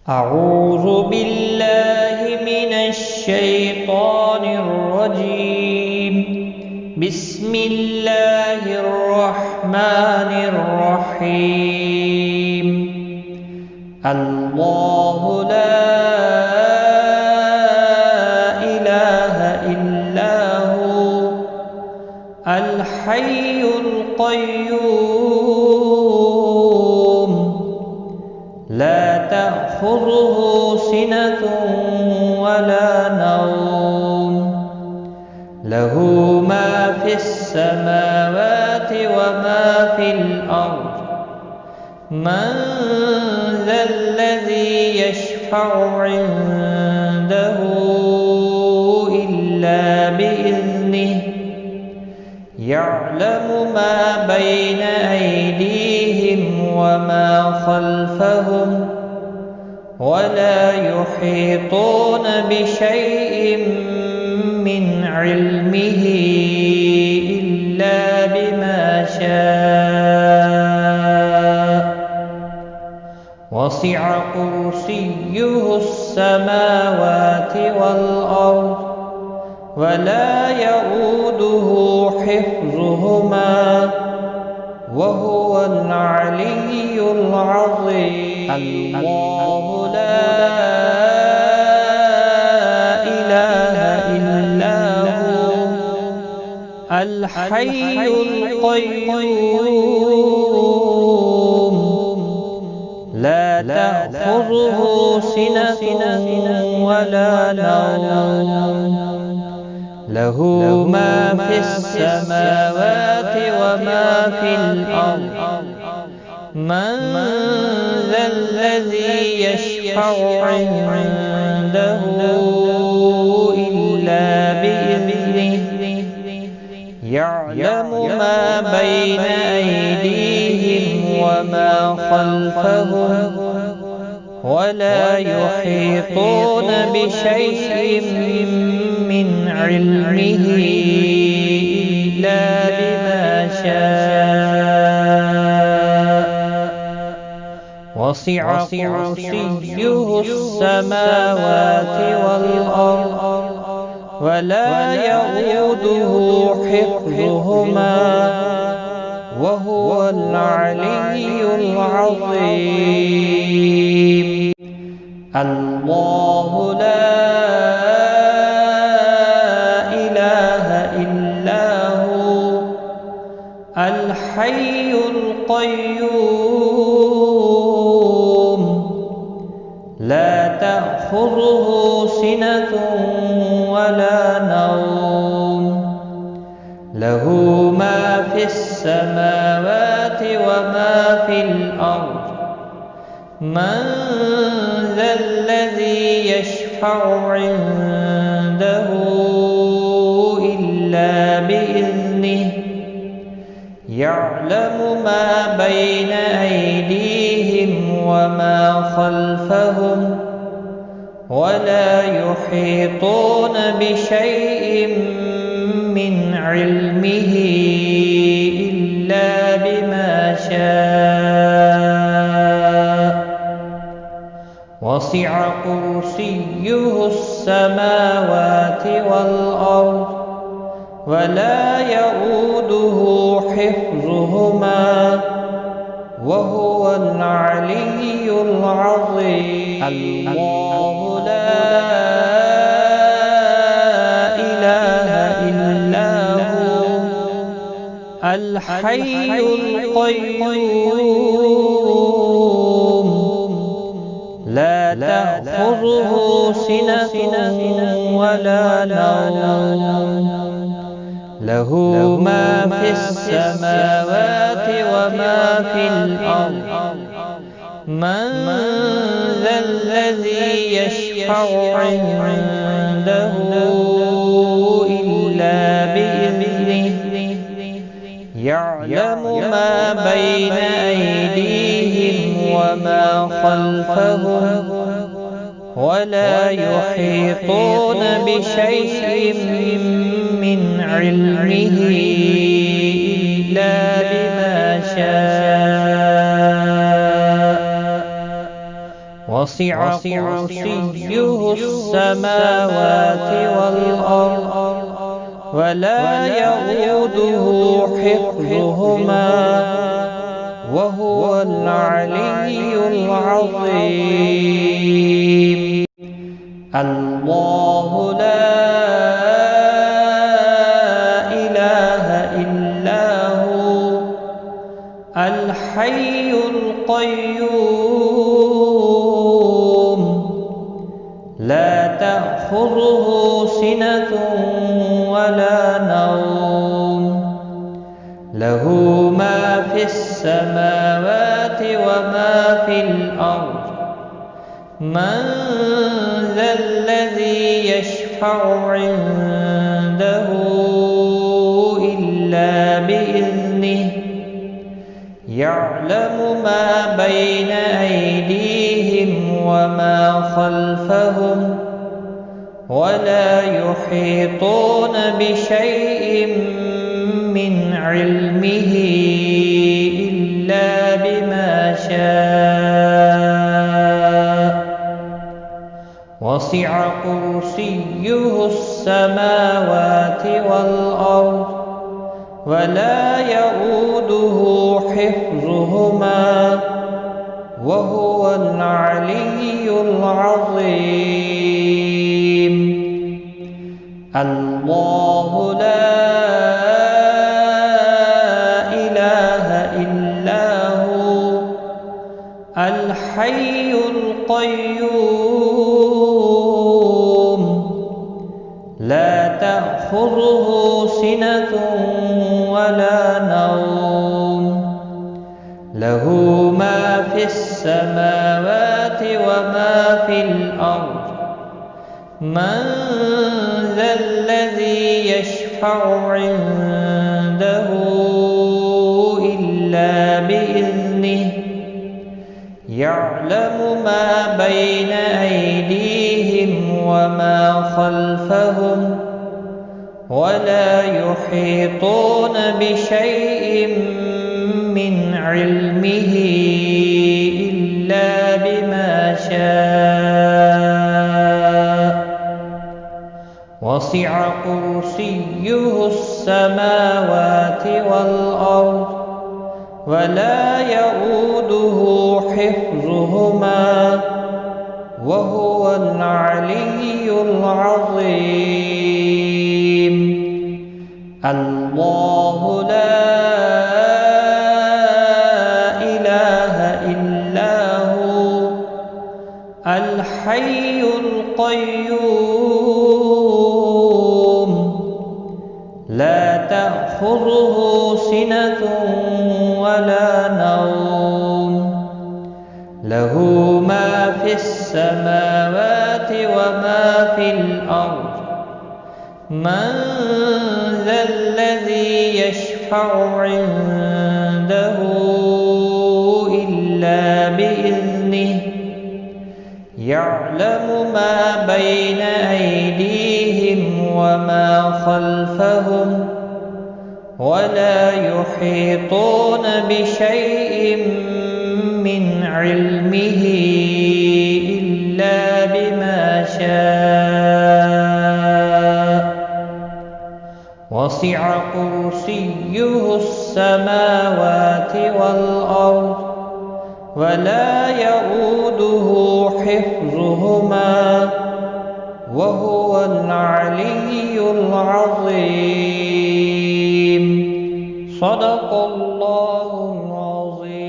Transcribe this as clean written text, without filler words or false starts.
أعوذ بالله من الشيطان الرجيم. بسم الله الرحمن الرحيم. الله لا إله إلا هو الحي القيوم لا تأخذه سنة ولا نوم له ما في السماوات وما في الأرض من ذا الذي يشفع عنده إلا بإذنه يعلم ما بين أيديهم وما خلفهم ولا يحيطون بشيء من علمه إلا بما شاء وسع كرسيه السماوات والأرض ولا يؤوده حفظهما وهو العلي العظيم. الله لا إله إلا هو الحي القيوم لا تأخذه سنة ولا نوم له ما في السماوات وما في الأرض من ذا الذي يشفع عنده إلا بإذنه يعلم ما بين أيديهم وما خلفهم ولا يحيطون بشيء من علمه إلا بما شاء وسع كرسيه السماوات والأرض ولا يؤوده حفظهما وهو العلي العظيم. الله لا إله إلا هو الحي القيوم لا تأخذه سنة ولا نوم له ما في السماوات وما في الأرض من ذا الذي يشفع عنده إلا بإذنه يعلم ما بين أيديهم وما خلفهم ولا يحيطون بشيء من علمه إلا بما شاء وسع كرسيه السماوات والأرض ولا يؤوده حفظهما وهو العلي العظيم. الله لا إله إلا هو الحي القيوم لا تأخذه سنة ولا نوم له ما في السماوات وما في الأرض من ذا الذي يشفع عنده إلا بإذنه يعلم ما بين أيديهم وما خلفهم ولا يحيطون بشيء من علمه إلا بما شاء وسع كرسيه السماوات والأرض ولا يئوده حفظهما وهو العلي العظيم. الله لا إله إلا هو الحي القيوم لا تأخذه سنة ولا نوم له ما في السماوات وما في الأرض من ذا الذي يشفع عنده إلا بإذنه يعلم ما بين أيديهم وما خلفهم ولا يحيطون بشيء من علمه إلا بما شاء وسع كرسيه السماوات والأرض ولا يئوده حفظهما وهو العلي العظيم. الله لا إله إلا هو الحي القيوم لا تأخذه سنة ولا نوم له ما في السماوات وما في الأرض من ذا الذي يشفع عنده إلا بإذنه يعلم ما بين أيديهم وما خلفهم ولا يحيطون بشيء من علمه إلا بما شاء وسع كرسيه السماوات والأرض ولا يئوده حفظهما وهو العلي العظيم. الله لا إله إلا هو الحي القيوم لا تأخذه سنة ولا نوم له ما في السماوات وما في الأرض من ذا الذي يشفع عنده إلا بإذنه يعلم ما بين أيديهم وما خلفهم ولا يحيطون بشيء من علمه إلا بما شاء وسع كرسيه السماوات والأرض ولا يئوده حفظهما وهو العلي العظيم. صدق الله العظيم.